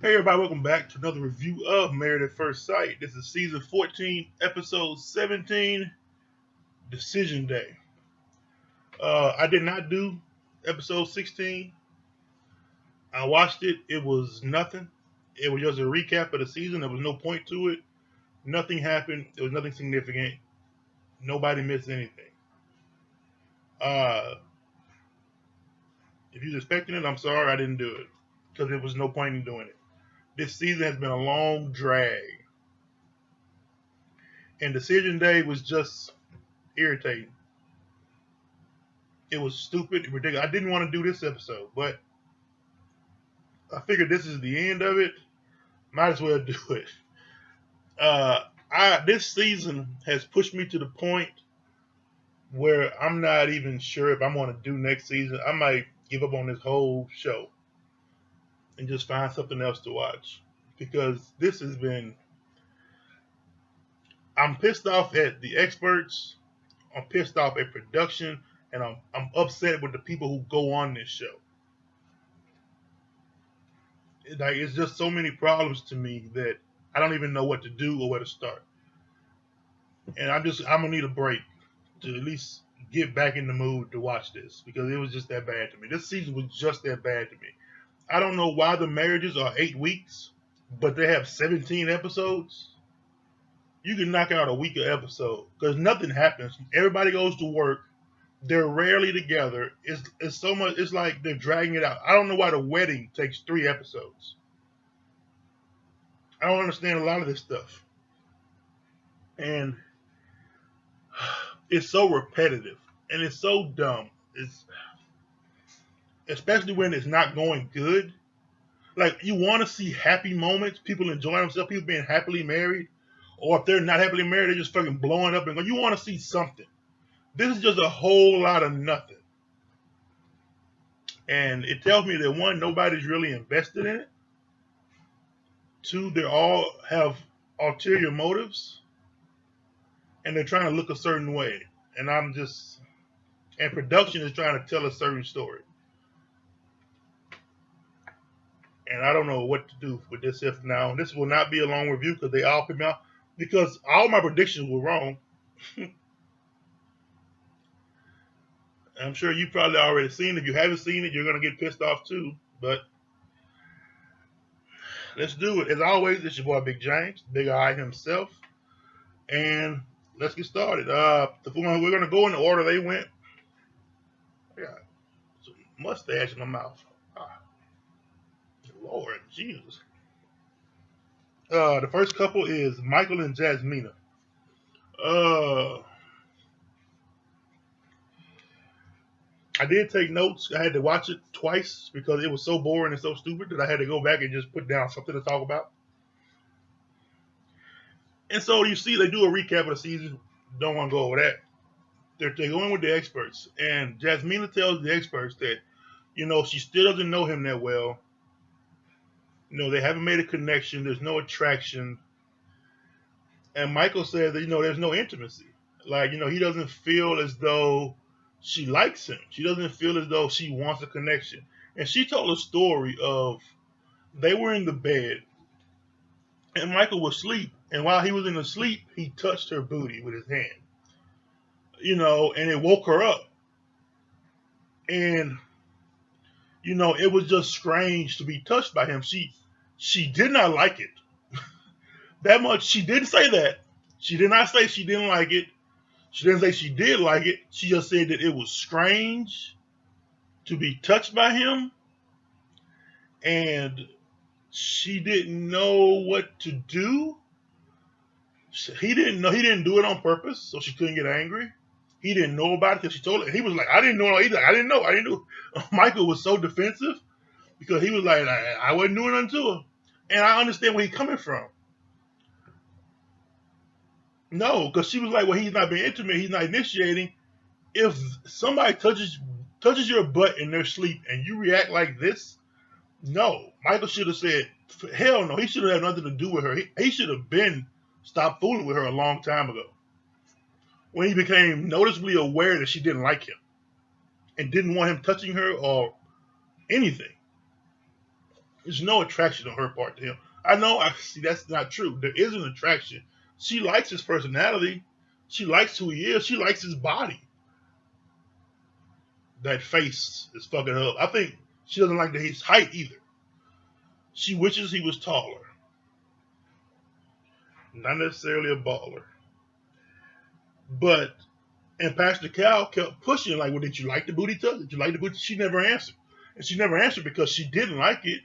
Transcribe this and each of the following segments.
Hey everybody, welcome back to another review of Married at First Sight. This is season 14, episode 17, Decision Day. I did not do episode 16. I watched it. It was nothing. It was just a recap of the season. There was no point to it. Nothing happened. There was nothing significant. Nobody missed anything. Uh, if you was expecting it, I'm sorry I didn't do it because there was no point in doing it. This season has been a long drag, and Decision Day was just irritating. It was stupid, ridiculous. I didn't want to do this episode, but I figured this is the end of it. Might as well do it. This season has pushed me to the point where I'm not even sure if I'm going to do next season. I might give up on this whole show and just find something else to watch because this has been. I'm pissed off at the experts. I'm pissed off at production, and I'm upset with the people who go on this show. It's just so many problems to me that I don't even know what to do or where to start. And I'm gonna need a break to at least get back in the mood to watch this because it was just that bad to me. This season was just that bad to me. I don't know why the marriages are 8 weeks, but they have 17 episodes. You can knock out a week of episode because nothing happens. Everybody goes to work. They're rarely together. It's so much. It's like they're dragging it out. I don't know why the wedding takes 3 episodes. I don't understand a lot of this stuff, and it's so repetitive and it's so dumb. It's especially when it's not going good. Like you want to see happy moments, people enjoying themselves, people being happily married, or if they're not happily married, they're just fucking blowing up and going. You want to see something. This is just a whole lot of nothing, and it tells me that one, nobody's really invested in it. Two, they all have ulterior motives, and they're trying to look a certain way. And I'm just, and production is trying to tell a certain story. And I don't know what to do with this if now. This will not be a long review because they all put me out because all my predictions were wrong. I'm sure you probably already seen it. If you haven't seen it, you're gonna get pissed off too. But let's do it. As always, it's your boy Big James, Big Eye himself, and let's get started. We're gonna go in the order they went. I got some mustache in my mouth. Ah, Lord Jesus. The first couple is Michael and Jasmina. Uh, I did take notes. I had to watch it twice because it was so boring and so stupid that I had to go back and just put down something to talk about. And so you see, they do a recap of the season. Don't want to go over that. They're going with the experts, and Jasmina tells the experts that she still doesn't know him that well. They haven't made a connection. There's no attraction. And Michael says that there's no intimacy. Like he doesn't feel as though she likes him. She doesn't feel as though she wants a connection. And she told a story of they were in the bed and Michael was asleep. And while he was in the sleep, he touched her booty with his hand. And it woke her up. And it was just strange to be touched by him. She did not like it that much. She didn't say that. She did not say she didn't like it. She didn't say she did like it. She just said that it was strange to be touched by him, and she didn't know what to do. He didn't know. He didn't do it on purpose, so she couldn't get angry. He didn't know about it because she told him. He was like, "I didn't know." He's like, "I didn't know. I didn't know." Michael was so defensive because he was like, "I wasn't doing nothing to her," and I understand where he's coming from. No, because she was like, "Well, he's not being intimate. He's not initiating." If somebody touches your butt in their sleep and you react like this, no. Michael should have said, hell no. He should have had nothing to do with her. He should have been stopped fooling with her a long time ago when he became noticeably aware that she didn't like him and didn't want him touching her or anything. There's no attraction on her part to him. I know. I see that's not true. There is an attraction. She likes his personality. She likes who he is. She likes his body. That face is fucking her up. I think she doesn't like his height either. She wishes he was taller. Not necessarily a baller. But and Pastor Cal kept pushing, like, well, did you like the booty tuck? Did you like the booty? She never answered. And she never answered because she didn't like it,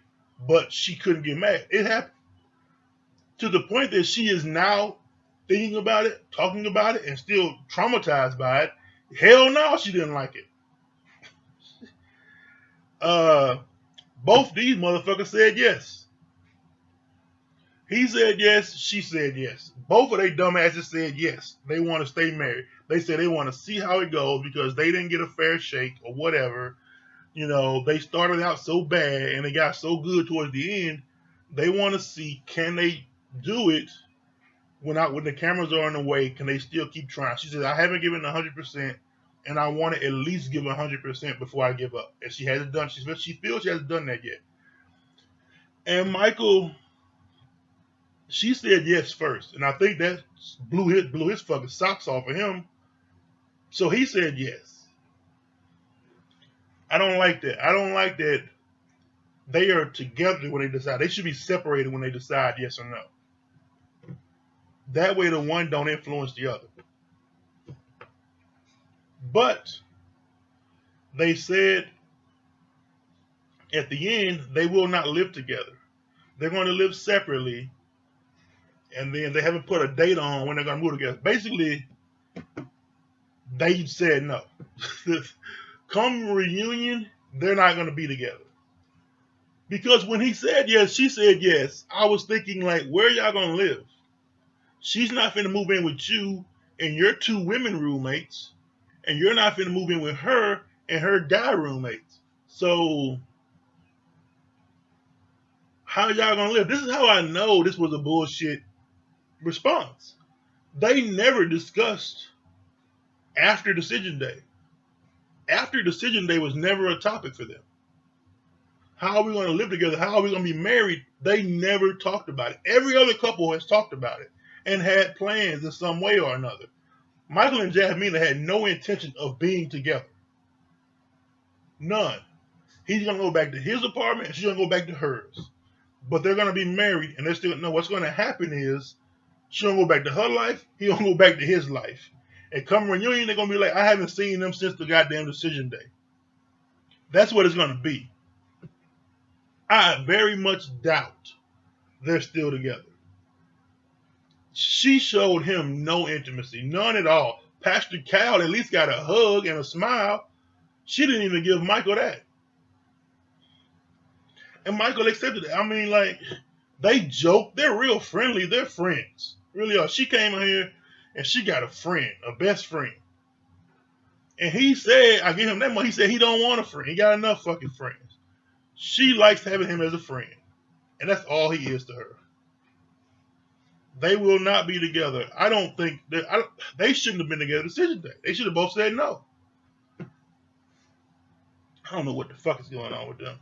but she couldn't get mad. It happened to the point that she is now thinking about it, talking about it, and still traumatized by it. Hell no, she didn't like it. Both these motherfuckers said yes. He said yes, she said yes. Both of they dumbasses said yes. They want to stay married. They said they want to see how it goes because they didn't get a fair shake or whatever. You know, they started out so bad and they got so good towards the end. They want to see, can they do it when the cameras are in the way? Can they still keep trying? She said, I haven't given 100%, and I want to at least give 100% before I give up. And she hasn't done. She feels she hasn't done that yet. And Michael, she said yes first, and I think that blew his fucking socks off of him. So he said yes. I don't like that. I don't like that they are together when they decide. They should be separated when they decide yes or no. That way the one don't influence the other. But they said at the end they will not live together. They're going to live separately, and then they haven't put a date on when they're going to move together. Basically, they said no. Come reunion, they're not going to be together. Because when he said yes, she said yes, I was thinking, like, where are y'all going to live? She's not finna move in with you and your two women roommates, and you're not finna move in with her and her guy roommates. So how y'all gonna live? This is how I know this was a bullshit response. They never discussed after decision day. After decision day was never a topic for them. How are we going to live together? How are we going to be married? They never talked about it. Every other couple has talked about it and had plans in some way or another. Michael and Jasmina had no intention of being together. None. He's going to go back to his apartment and she's going to go back to hers. But they're going to be married and they're still, no, what's going to happen is she's going to go back to her life. He's going to go back to his life. And come reunion, they're going to be like, I haven't seen them since the goddamn decision day. That's what it's going to be. I very much doubt they're still together. She showed him no intimacy, none at all. Pastor Cal at least got a hug and a smile. She didn't even give Michael that. And Michael accepted it. I mean, like, they joke. They're real friendly. They're friends. Really are. She came in here and she got a friend, a best friend. And he said, I give him that much. He said he don't want a friend. He got enough fucking friends. She likes having him as a friend. And that's all he is to her. They will not be together. I don't think that they shouldn't have been together decision day. They should have both said no. I don't know what the fuck is going on with them.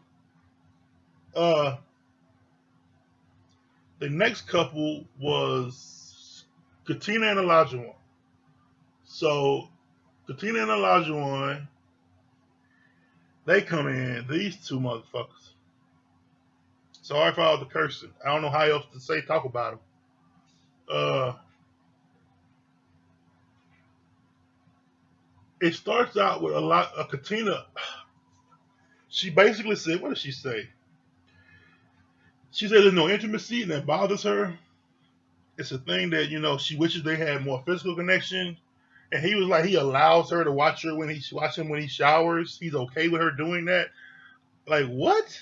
The next couple was Katina and Olajuwon. So Katina and Olajuwon, they come in, these two motherfuckers. Sorry for all the cursing. I don't know how else to say, talk about them. It starts out with Katina. She basically said, what did she say? She said there's no intimacy and that bothers her. It's a thing that, she wishes they had more physical connection. And he was like, he allows her to watch him when he showers. He's okay with her doing that. Like, what?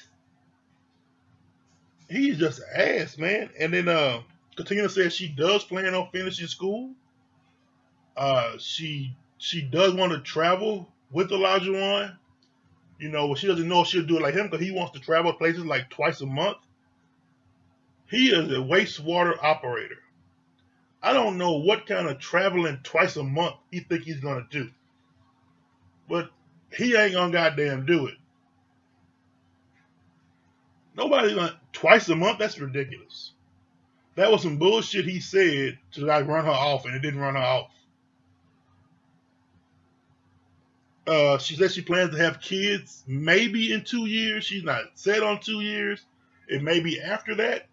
He's just an ass, man. And then Katina says she does plan on finishing school. She does want to travel with Olajuwon. She doesn't know if she'll do it like him because he wants to travel places like twice a month. He is a wastewater operator. I don't know what kind of traveling twice a month he think he's gonna do, but he ain't gonna goddamn do it. Nobody like twice a month. That's ridiculous. That was some bullshit he said to like run her off, and it didn't run her off. She said she plans to have kids maybe in 2 years. She's not set on 2 years. It may be after that.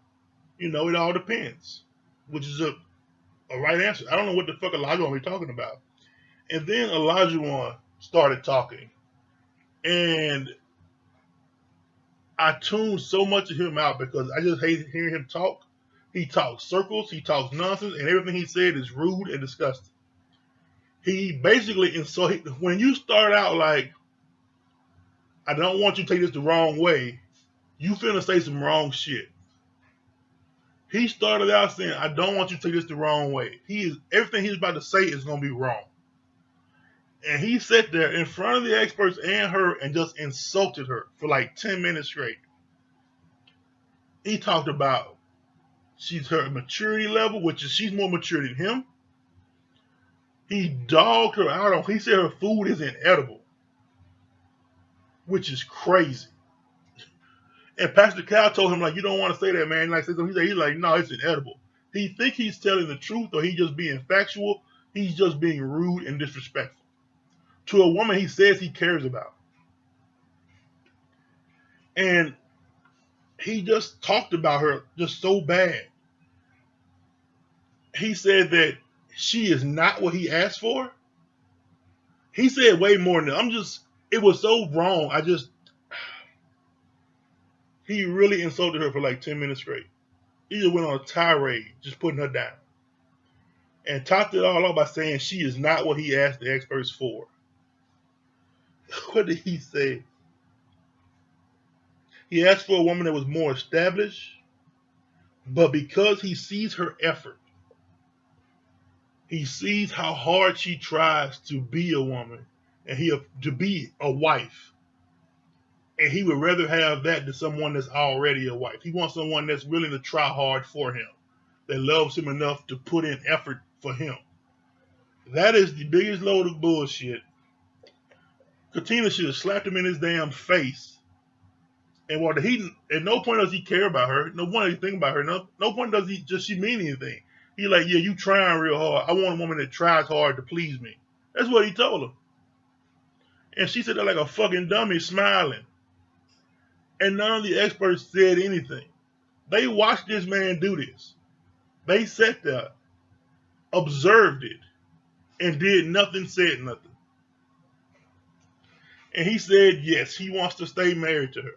It all depends. Which is a right answer. I don't know what the fuck Elijah be talking about. And then Elijah started talking. And I tuned so much of him out because I just hate hearing him talk. He talks circles, he talks nonsense, and everything he said is rude and disgusting. He basically, and so when you start out like, I don't want you to take this the wrong way, you finna say some wrong shit. He started out saying, I don't want you to take this the wrong way. Everything he's about to say is gonna be wrong. And he sat there in front of the experts and her and just insulted her for like 10 minutes straight. He talked about she's her maturity level, which is she's more mature than him. He dogged her out on. He said her food is inedible, which is crazy. And Pastor Cal told him like, you don't want to say that, man. Like, he's like, no, it's inedible. He think he's telling the truth, or he just being factual. He's just being rude and disrespectful to a woman he says he cares about. And he just talked about her just so bad. He said that she is not what he asked for. He said way more than that. It was so wrong. He really insulted her for like 10 minutes straight. He just went on a tirade, just putting her down. And topped it all off by saying she is not what he asked the experts for. What did he say? He asked for a woman that was more established, but because he sees her effort, he sees how hard she tries to be a woman and to be a wife. And he would rather have that than someone that's already a wife. He wants someone that's willing to try hard for him, that loves him enough to put in effort for him. That is the biggest load of bullshit. Katina should have slapped him in his damn face. And at no point does he care about her. No point does he think about her. No point does she mean anything. He like, yeah, you trying real hard. I want a woman that tries hard to please me. That's what he told her. And she said that like a fucking dummy, smiling. And none of the experts said anything. They watched this man do this. They sat there, observed it, and did nothing, said nothing. And he said yes, he wants to stay married to her.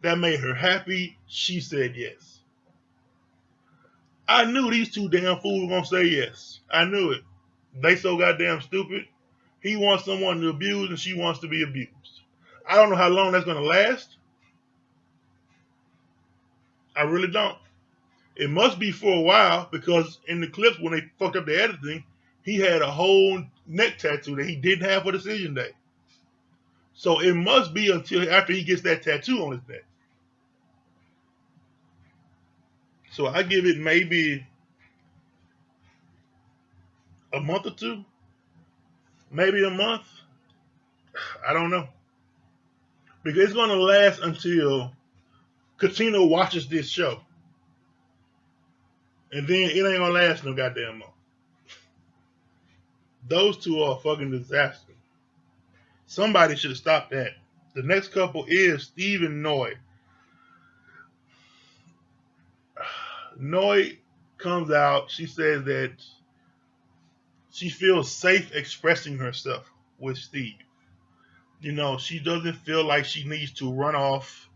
That made her happy. She said yes. I knew these two damn fools were going to say yes. I knew it. They so goddamn stupid. He wants someone to abuse and she wants to be abused. I don't know how long that's going to last. I really don't. It must be for a while because in the clips when they fucked up the editing, he had a whole neck tattoo that he didn't have for decision day. So it must be until after he gets that tattoo on his neck. So I give it maybe a month or two, maybe a month. I don't know. Because it's going to last until Katina watches this show. And then it ain't going to last no goddamn month. Those two are a fucking disaster. Somebody should have stopped that. The next couple is Steve and Noi. Noi comes out. She says that she feels safe expressing herself with Steve. She doesn't feel like she needs to run off.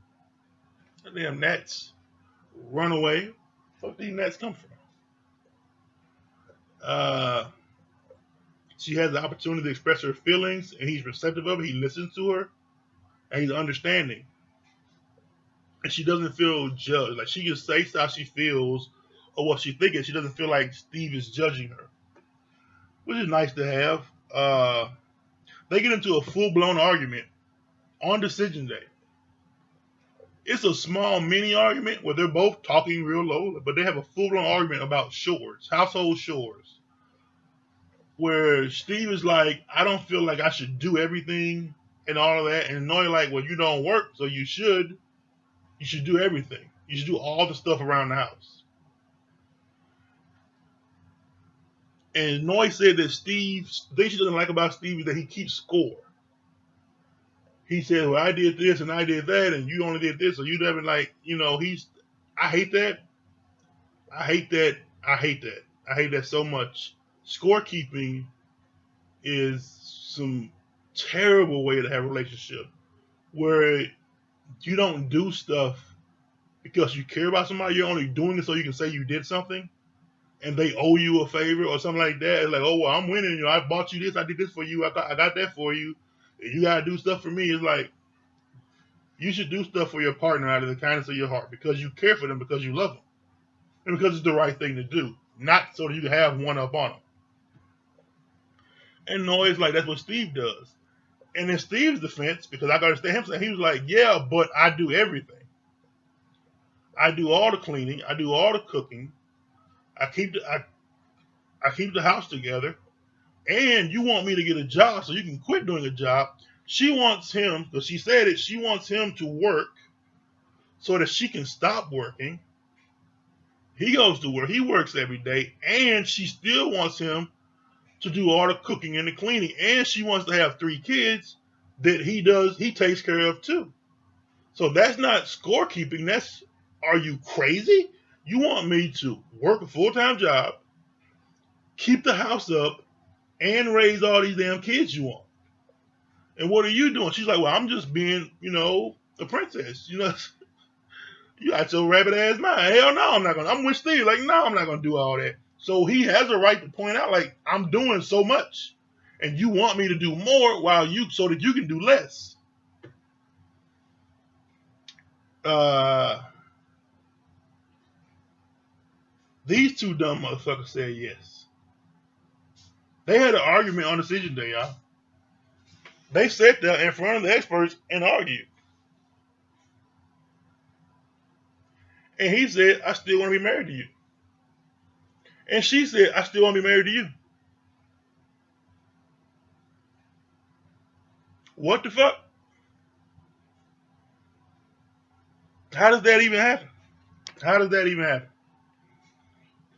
Damn gnats. Run away. Where these gnats come from? She has the opportunity to express her feelings, and he's receptive of it. He listens to her, and he's understanding. And she doesn't feel judged. Like, she can say how she feels or what she thinks. She doesn't feel like Steve is judging her, which is nice to have. They get into a full-blown argument on decision day. It's a small mini argument where they're both talking real low, but they have a full-blown argument about chores, household chores, where Steve is like, I don't feel like I should do everything and all of that. And Noi like, well, you don't work, so you should. You should do everything. You should do all the stuff around the house. And Noy said that Steve, the thing she doesn't like about Steve is that he keeps score. He said, well, I did this and I did that, and you only did this, so you never like, I hate that. I hate that. I hate that. I hate that so much. Scorekeeping is some terrible way to have a relationship where you don't do stuff because you care about somebody. You're only doing it so you can say you did something and they owe you a favor or something like that. It's like, oh, well, I'm winning. I bought you this. I did this for you. I got that for you. You got to do stuff for me. It's like, you should do stuff for your partner out of the kindness of your heart because you care for them, because you love them, and because it's the right thing to do, not so that you can have one up on them. And Noy's like, that's what Steve does. And in Steve's defense, because I got to understand him saying, he was like, yeah, but I do everything. I do all the cleaning. I do all the cooking. I keep the house together. And you want me to get a job so you can quit doing a job. She wants him, because she said it, she wants him to work so that she can stop working. He goes to work. He works every day. And she still wants him to do all the cooking and the cleaning. And she wants to have 3 kids that he takes care of too. So that's not scorekeeping. That's, are you crazy? You want me to work a full-time job, keep the house up, and raise all these damn kids you want. And what are you doing? She's like, well, I'm just being, a princess. You got your rabbit ass mind. Hell no, I'm with Steve. Like, no, I'm not going to do all that. So he has a right to point out, like, I'm doing so much. And you want me to do more so that you can do less. These 2 dumb motherfuckers said yes. They had an argument on decision day, y'all. They sat there in front of the experts and argued. And he said, I still want to be married to you. And she said, I still want to be married to you. What the fuck? How does that even happen?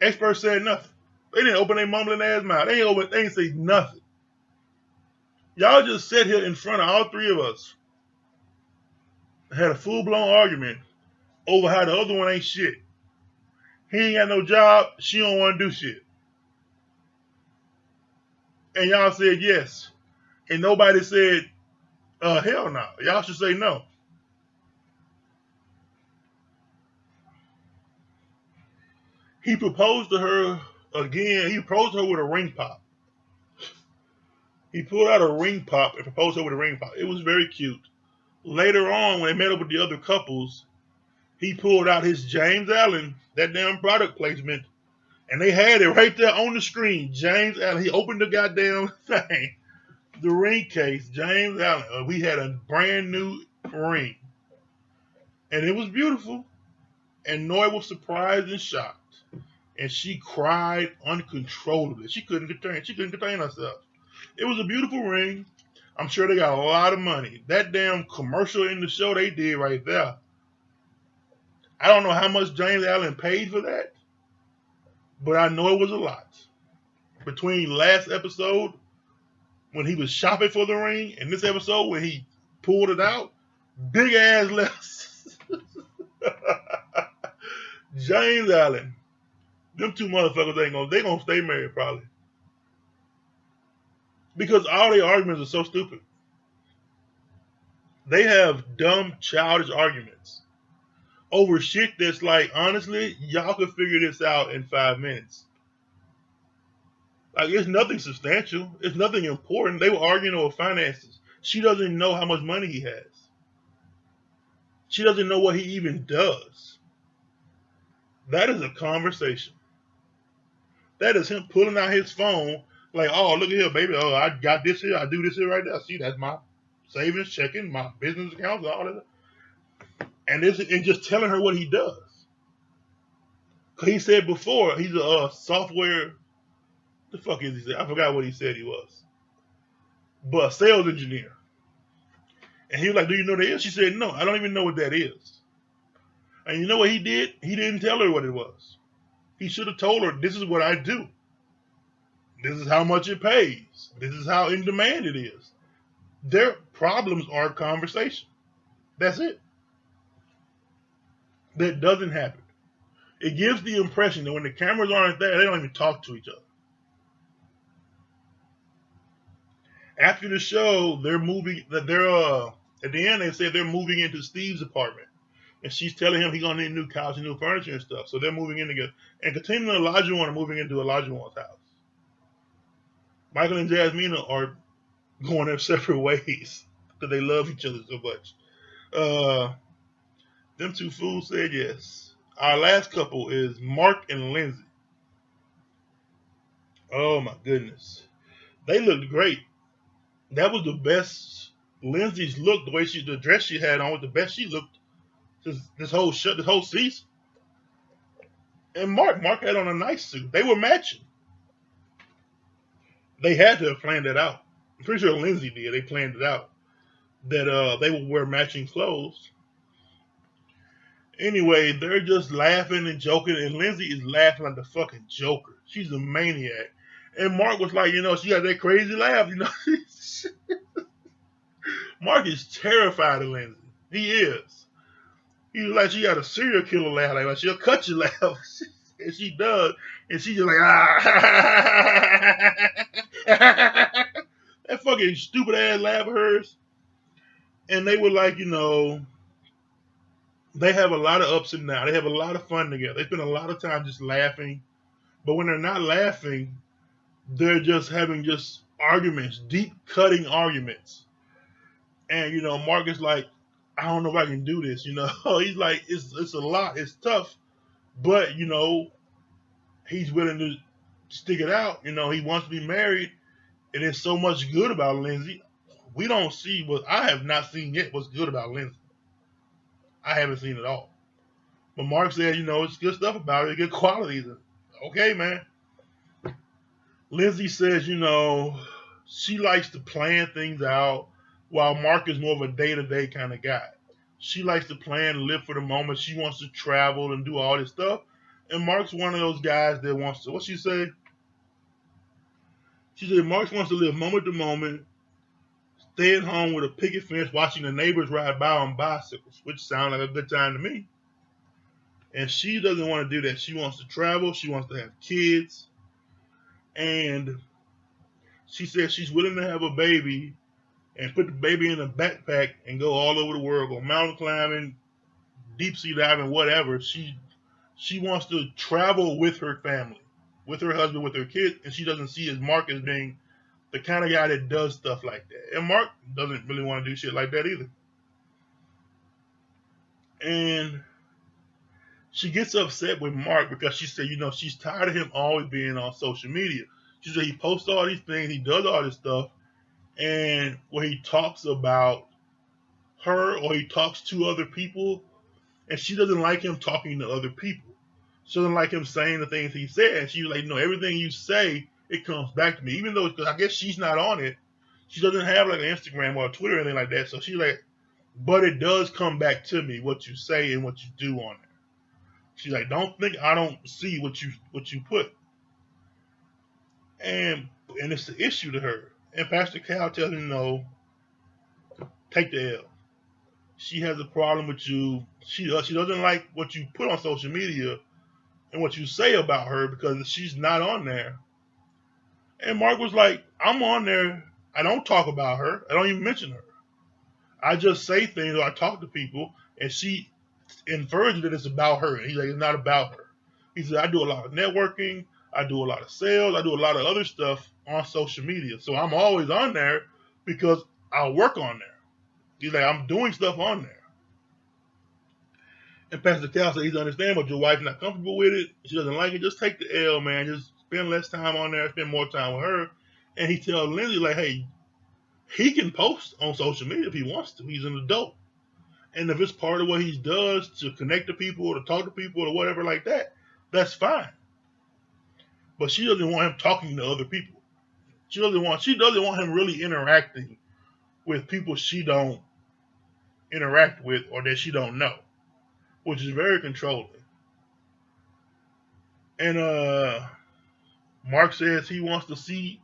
Experts said nothing. They didn't open their mumbling ass mouth. They ain't say nothing. Y'all just sat here in front of all 3 of us, had a full-blown argument over how the other one ain't shit. He ain't got no job. She don't want to do shit. And y'all said yes. And nobody said, hell no. Y'all should say no. He proposed to her again. He proposed to her with a ring pop. He pulled out a ring pop and proposed to her with a ring pop. It was very cute. Later on, when they met up with the other couples, he pulled out his James Allen, that damn product placement, and they had it right there on the screen. James Allen. He opened the goddamn thing, the ring case. James Allen. We had a brand new ring, and it was beautiful. And Noy was surprised and shocked, and she cried uncontrollably. She couldn't contain herself. It was a beautiful ring. I'm sure they got a lot of money. That damn commercial in the show they did right there. I don't know how much James Allen paid for that, but I know it was a lot. Between last episode, when he was shopping for the ring, and this episode when he pulled it out, big ass less. James Allen. Them 2 motherfuckers they gonna stay married probably. Because all their arguments are so stupid. They have dumb, childish arguments over shit that's like, honestly, y'all could figure this out in 5 minutes. Like, it's nothing substantial. It's nothing important. They were arguing over finances. She doesn't know how much money he has. She doesn't know what he even does. That is a conversation. That is him pulling out his phone like, oh, look at here, baby. Oh, I got this here. I do this here right now. See, that's my savings, checking, my business accounts, all that. And just telling her what he does. He said before, he's a software, the fuck is he? I forgot what he said he was. But a sales engineer. And he was like, do you know what that is? She said, no, I don't even know what that is. And you know what he did? He didn't tell her what it was. He should have told her, this is what I do. This is how much it pays. This is how in demand it is. Their problems are conversation. That's it. That doesn't happen. It gives the impression that when the cameras aren't there, they don't even talk to each other. After the show, they're moving. They're at the end. They say they're moving into Steve's apartment, and she's telling him he's gonna need a new couch and new furniture and stuff. So they're moving in together. And Katina and Olajuwon are moving into Olajuwon's house. Michael and Jasmina are going their separate ways because they love each other so much. Uh, them two fools said yes. Our last couple is Mark and Lindsay. Oh my goodness, they looked great. That was the best. Lindsay's look, the way the dress she had on, was the best she looked this whole season. And Mark had on a nice suit. They were matching. They had to have planned it out. I'm pretty sure Lindsay did. They planned it out that they would wear matching clothes. Anyway, they're just laughing and joking, and Lindsay is laughing like the fucking Joker. She's a maniac. And Mark was like, she got that crazy laugh. Mark is terrified of Lindsay. He is. He's like, she got a serial killer laugh. Like she'll cut your laugh. And she does. And she's just like, ah. That fucking stupid ass laugh of hers. And they were like, they have a lot of ups and downs. They have a lot of fun together. They spend a lot of time just laughing. But when they're not laughing, they're just having just arguments, deep cutting arguments. And, Mark is like, I don't know if I can do this. He's like, it's a lot. It's tough. But, he's willing to stick it out. He wants to be married. And there's so much good about Lindsay. We don't see what I have not seen yet what's good about Lindsay. I haven't seen it all. But Mark said, it's good stuff about it, good qualities. Okay, man. Lindsay says, she likes to plan things out while Mark is more of a day-to-day kind of guy. She likes to plan and live for the moment. She wants to travel and do all this stuff. And Mark's one of those guys that wants to, what she say? She said Mark wants to live moment to moment, stay at home with a picket fence, watching the neighbors ride by on bicycles, which sounds like a good time to me. And she doesn't want to do that. She wants to travel. She wants to have kids. And she says she's willing to have a baby and put the baby in a backpack and go all over the world, go mountain climbing, deep sea diving, whatever. She wants to travel with her family, with her husband, with her kids, and she doesn't see Mark as being the kind of guy that does stuff like that. And Mark doesn't really want to do shit like that either. And she gets upset with Mark because she said, she's tired of him always being on social media. She said he posts all these things, he does all this stuff, and when he talks about her or he talks to other people, and she doesn't like him talking to other people. She doesn't like him saying the things he said. And she's like, everything you say, it comes back to me. Even though, because I guess she's not on it, she doesn't have like an Instagram or a Twitter or anything like that. So she's like, but it does come back to me, what you say and what you do on it. She's like, don't think I don't see what you put. And it's the issue to her. And Pastor Cal tells her, no, take the L. She has a problem with you. She doesn't like what you put on social media and what you say about her because she's not on there. And Mark was like, I'm on there. I don't talk about her. I don't even mention her. I just say things or I talk to people, and she infers that it's about her. And he's like, it's not about her. He said, I do a lot of networking. I do a lot of sales. I do a lot of other stuff on social media. So I'm always on there because I work on there. He's like, I'm doing stuff on there. And Pastor Cal said, he's understand, but your wife's not comfortable with it. She doesn't like it. Just take the L, man. Just spend less time on there. Spend more time with her. And he tells Lindsay, like, hey, he can post on social media if he wants to. He's an adult. And if it's part of what he does to connect to people or to talk to people or whatever like that, that's fine. But she doesn't want him talking to other people. She doesn't want him really interacting with people she don't interact with or that she don't know. which is very controlling. And Mark says he wants to see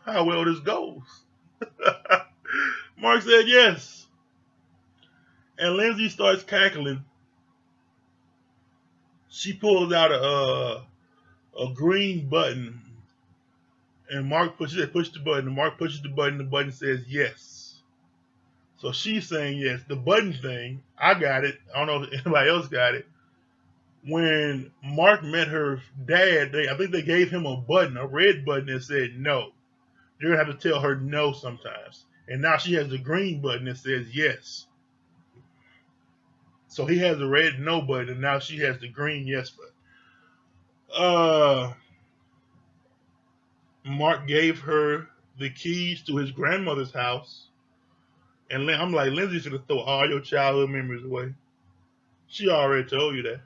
how well this goes. Mark said yes. And Lindsay starts cackling. She pulls out a green button, and Mark push the button. And Mark pushes the button. The button says yes. So she's saying yes. The button thing, I got it. I don't know if anybody else got it. When Mark met her dad, I think they gave him a button, a red button that said no. You're gonna have to tell her no sometimes. And now she has the green button that says yes. So he has the red no button, and now she has the green yes button. Mark gave her the keys to his grandmother's house, and I'm like, Lindsay's gonna throw all your childhood memories away. She already told you that.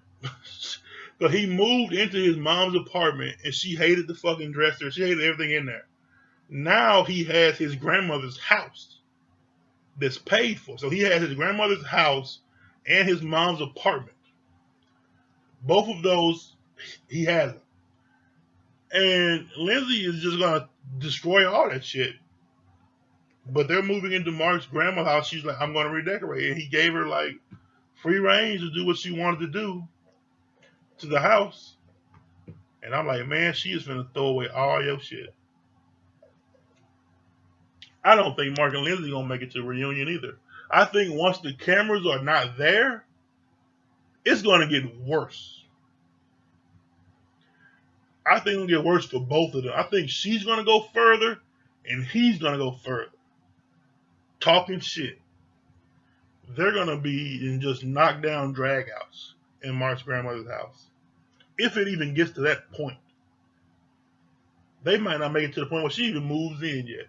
But he moved into his mom's apartment, and she hated the fucking dresser. She hated everything in there. Now he has his grandmother's house that's paid for. So he has his grandmother's house and his mom's apartment. Both of those he has them. And Lindsay is just gonna destroy all that shit. But they're moving into Mark's grandma's house. She's like, I'm gonna redecorate. And he gave her like free range to do what she wanted to do to the house. And I'm like, man, she is gonna throw away all your shit. I don't think Mark and Lindsay gonna make it to the reunion either. I think once the cameras are not there, it's gonna get worse. I think it'll get worse for both of them. I think she's gonna go further and he's gonna go further. Talking shit. They're gonna be in just knockdown dragouts in Mark's grandmother's house. If it even gets to that point. They might not make it to the point where she even moves in yet.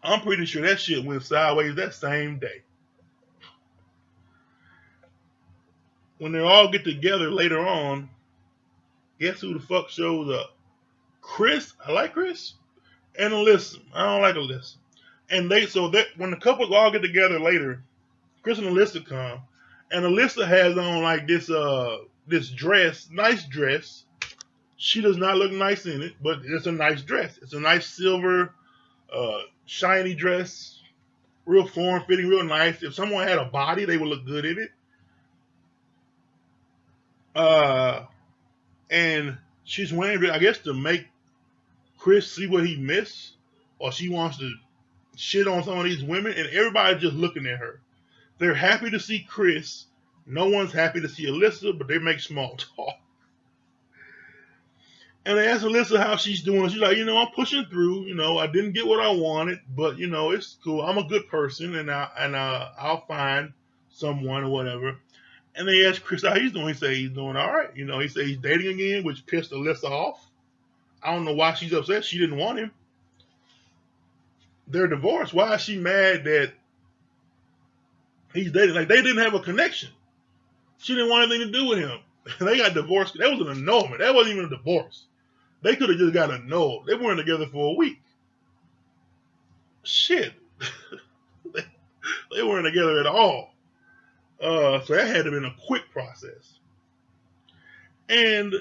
I'm pretty sure that shit went sideways that same day. When they all get together later on, guess who the fuck shows up? Chris. I like Chris. And Alyssa. I don't like Alyssa. And when the couples all get together later, Chris and Alyssa come, and Alyssa has on like this dress, nice dress. She does not look nice in it, but it's a nice dress. It's a nice silver, shiny dress, real form fitting, real nice. If someone had a body, they would look good in it. And she's wearing it, I guess, to make Chris see what he missed, or she wants to shit on some of these women, and everybody's just looking at her. They're happy to see Chris. No one's happy to see Alyssa, but they make small talk. And they ask Alyssa how she's doing. She's like, I'm pushing through. I didn't get what I wanted, but it's cool. I'm a good person, and I'll find someone or whatever. And they ask Chris how he's doing. He say he's doing all right. He say he's dating again, which pissed Alyssa off. I don't know why she's upset. She didn't want him. They're divorced. Why is she mad that he's dating? Like, they didn't have a connection. She didn't want anything to do with him. They got divorced. That was an annulment. That wasn't even a divorce. They could have just got annulled. They weren't together for a week. Shit. They weren't together at all. So that had to have been a quick process. And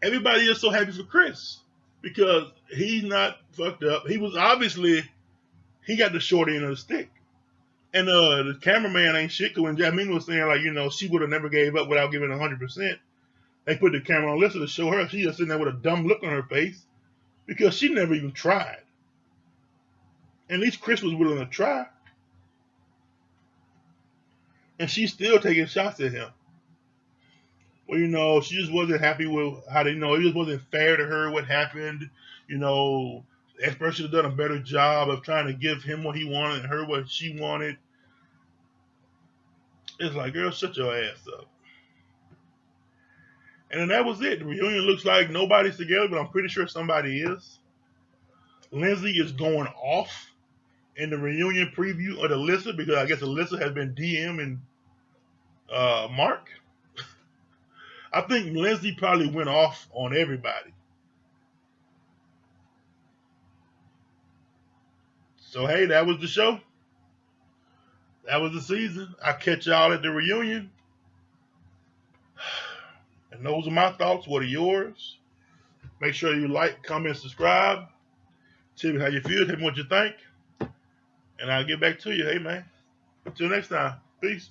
everybody is so happy for Chris because he's not fucked up. He got the short end of the stick. And the cameraman ain't shit. Because when Jasmine was saying, like, she would have never gave up without giving 100%, they put the camera on Alyssa to show her. She just sitting there with a dumb look on her face because she never even tried. At least Chris was willing to try. And she's still taking shots at him. Well, she just wasn't happy with how it just wasn't fair to her what happened. The expert should have done a better job of trying to give him what he wanted and her what she wanted. It's like, girl, shut your ass up. And then that was it. The reunion looks like nobody's together, but I'm pretty sure somebody is. Lindsay is going off in the reunion preview of Alyssa because I guess Alyssa has been DMing Mark. I think Lindsay probably went off on everybody. So, hey, that was the show. That was the season. I catch y'all at the reunion. And those are my thoughts. What are yours? Make sure you like, comment, subscribe. Tell me how you feel. Tell me what you think. And I'll get back to you. Hey, man. Until next time. Peace.